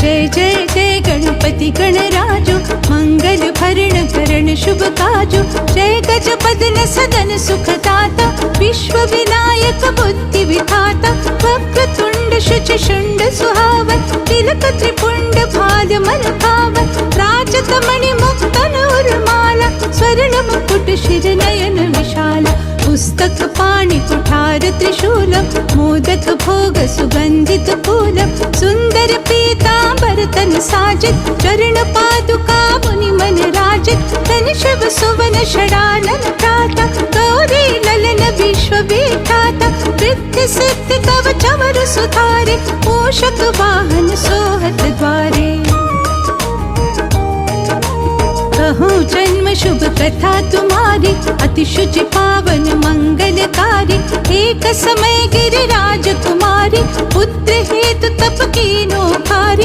जय जय जय गणपति गणराजो, मंगल भरण करण शुभ काजो। जय गजपदन सदन सुखदाता, विश्व विनायक बुद्धि विधाता। वक्रतुंड शुचि शुंड सुहावन, तिलक त्रिपुंड भाल मन पावन। राजतमणि मुक्तन उर्माला, स्वर्ण मुकुट शिर नयन विशाला। पुस्तक पाणि कुठार त्रिशूल, मोदक भोग सुगंधित फूल। सुंदर पीतांबर तन साजित, चरण पादुका मुनि मन राजित। धन शिव सुवन षडानन त्राता, गौरी ललन विश्व विधाता। रिद्धि सिद्धि कवच अमर सुधारे, मूषक वाहन सोहत द्वारे। कहूँ जन्म शुभ कथा तुम्हारी, अति शुचि पावन मंगलकारी। एक समय गिरिराज कुमारी, पुत्र हेतु तप कीनो भारी।